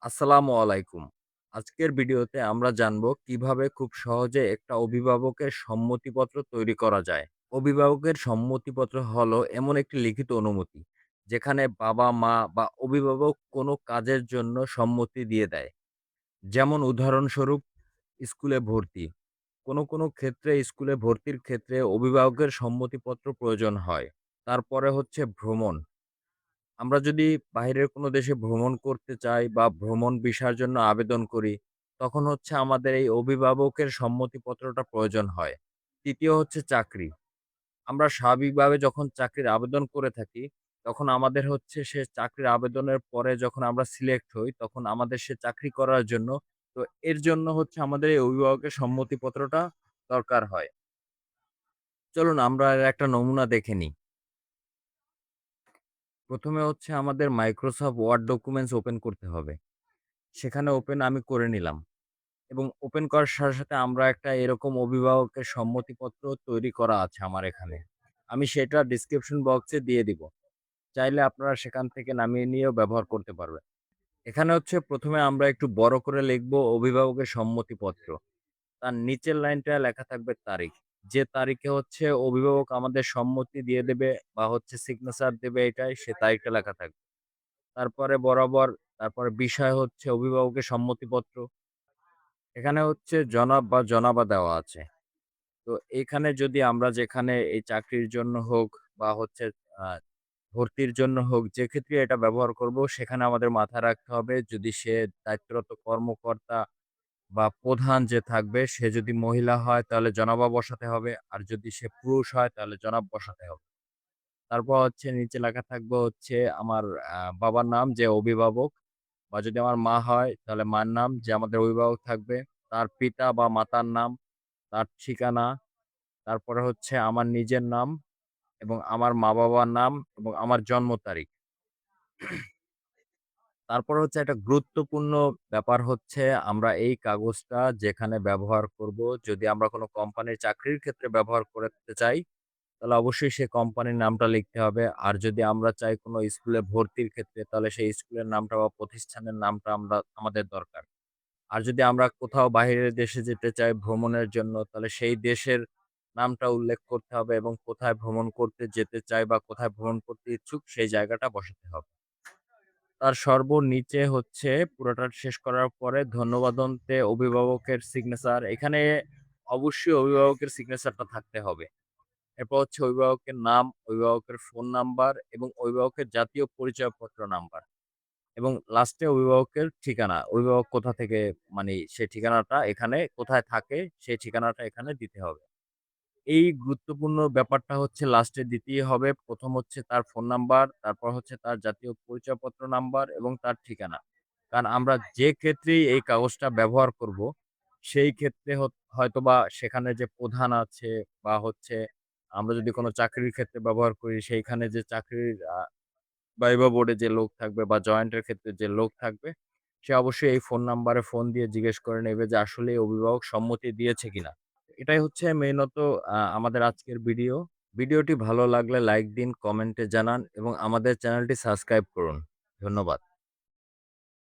আসসালামু আলাইকুম। আজকের ভিডিওতে আমরা জানব কিভাবে খুব সহজে একটা অভিভাবকের সম্মতিপত্র তৈরি করা যায়। অভিভাবকের সম্মতিপত্র হলো এমন একটি লিখিত অনুমতি, যেখানে বাবা-মা বা অভিভাবক কোনো কাজের জন্য সম্মতি দিয়ে দেয়। যেমন উদাহরণস্বরূপ স্কুলে ভর্তি। কোনো ক্ষেত্রে স্কুলে ভর্তির ক্ষেত্রে অভিভাবকের সম্মতিপত্র প্রয়োজন হয়। তারপরে হচ্ছে ভ্রমণ। আমরা যদি বাহিরের কোনো দেশে ভ্রমণ করতে চাই বা ভ্রমণ ভিসার জন্য আবেদন করি, তখন হচ্ছে আমাদের এই অভিভাবকের সম্মতিপত্রটা প্রয়োজন হয়। ৩য় হচ্ছে চাকরি। আমরা স্বাভাবিকভাবে যখন চাকরির আবেদন করে থাকি, তখন আমাদের হচ্ছে সে চাকরির আবেদনের পরে যখন আমরা সিলেক্ট হই, তখন আমাদের সে চাকরি করার জন্য তো এর জন্য হচ্ছে আমাদের এই অভিভাবকের সম্মতিপত্রটা দরকার হয়। চলুন আমরা এর একটা নমুনা দেখে নিই। ১ম এ হচ্ছে আমাদের Microsoft Word ডকুমেন্টস ওপেন করতে হবে। সেখানে ওপেন আমি করে নিলাম এবং ওপেন করার সাথে, সাথে আমরা একটা এরকম অভিভাবকের সম্মতিপত্র তৈরি করা আছে আমার এখানে। আমি সেটা ডেসক্রিপশন বক্সে দিয়ে দিব। চাইলে আপনারা সেখান থেকে নামিয়ে নিয়েও ব্যবহার করতে পারবেন। এখানে হচ্ছে ১ম এ আমরা একটু বড় করে লিখব অভিভাবকের সম্মতিপত্র। তার নিচের লাইনটায় লেখা থাকবে তারিখ। যে তারিখে হচ্ছে অভিভাবক আমাদের সম্মতি দিয়ে দেবে বা হচ্ছে সিগনেচার দেবে এটায় সে তারিখটা লেখা থাকবে। তারপরে বরাবর তারপরে বিষয় হচ্ছে অভিভাবকের সম্মতিপত্র। এখানে হচ্ছে জনাব বা জনাবা দেওয়া আছে। তো এখানে যদি আমরা যেখানে এই চাকরির জন্য হোক বা হচ্ছে আ ভর্তির জন্য হোক, যে ক্ষেত্রে এটা ব্যবহার করব সেখানে আমাদের মাথায় রাখতে হবে যদি সে দায়িত্বরত কর্মকর্তা বা প্রধান যে থাকবে সে যদি মহিলা হয় তাহলে জনাবা বসাতে হবে। আর যদি সে পুরুষ হয় তাহলে জনাব বসাতে হবে। তারপর হচ্ছে নিচে লেখা থাকবে হচ্ছে আমার বাবার নাম যে অভিভাবক বা যদি আমার মা হয় তাহলে মার নাম যে আমাদের অভিভাবক থাকবে। তার পিতা বা মাতার নাম, তার ঠিকানা, তারপরে হচ্ছে আমার নিজের নাম এবং আমার মা-বাবার নাম এবং আমার জন্ম তারিখ। তারপর হচ্ছে একটা গুরুত্বপূর্ণ ব্যাপার হচ্ছে আমরা এই কাগজটা যেখানে ব্যবহার করব, যদি আমরা কোনো কোম্পানির চাকরির ক্ষেত্রে ব্যবহার করতে চাই, তাহলে অবশ্যই সে কোম্পানির নামটা লিখতে হবে। আর যদি আমরা চাই কোনো স্কুলে ভর্তির ক্ষেত্রে, তাহলে সেই স্কুলের নামটা বা প্রতিষ্ঠানের নামটা আমাদের দরকার। আর যদি আমরা কোথাও বাহিরের দেশে যেতে চাই ভ্রমণের জন্য, তাহলে সেই দেশের নামটা উল্লেখ করতে হবে এবং কোথায় ভ্রমণ করতে যেতে চাই বা কোথায় ভ্রমণ করতে ইচ্ছুক, সেই জায়গাটা বসাতে হবে। তার সর্বনিচে হচ্ছে পুরোটা শেষ করার পরে ধন্যবাদ অন্তে অভিভাবকের সিগনেচার। এখানে অবশ্যই অভিভাবকের সিগনেচারটা থাকতে হবে। এরপর হচ্ছে অভিভাবকের নাম, অভিভাবকের ফোন নাম্বার এবং অভিভাবকের জাতীয় পরিচয়পত্র নাম্বার এবং লাস্টে অভিভাবকের ঠিকানা। অভিভাবক কোথা থেকে মানে সেই ঠিকানাটা এখানে কোথায় থাকে সেই ঠিকানাটা এখানে দিতে হবে। এই গুরুত্বপূর্ণ ব্যাপারটা হচ্ছে লাস্টে দিতেই হবে। ১ম হচ্ছে তার ফোন নাম্বার, তারপর হচ্ছে তার জাতীয় পরিচয়পত্র নাম্বার এবং তার ঠিকানা। কারণ আমরা যে ক্ষেত্রেই এই কাগজটা ব্যবহার করব, সেই ক্ষেত্রে হয়তোবা সেখানে যে প্রধান আছে বা হচ্ছে আমরা যদি কোনো চাকরির ক্ষেত্রে ব্যবহার করি, সেইখানে যে চাকরির ভাইবা বোর্ডে যে লোক থাকবে বা জয়েন্টের ক্ষেত্রে যে লোক থাকবে, সে অবশ্যই এই ফোন নাম্বারে ফোন দিয়ে জিজ্ঞেস করে নেবে যে আসলেই অভিভাবক সম্মতি দিয়েছে কিনা। এটাই হচ্ছে মেইনত আমাদের আজকের ভিডিও। ভিডিওটি ভালো লাগলে লাইক দিন, কমেন্টে জানান এবং আমাদের চ্যানেলটি সাবস্ক্রাইব করুন। ধন্যবাদ।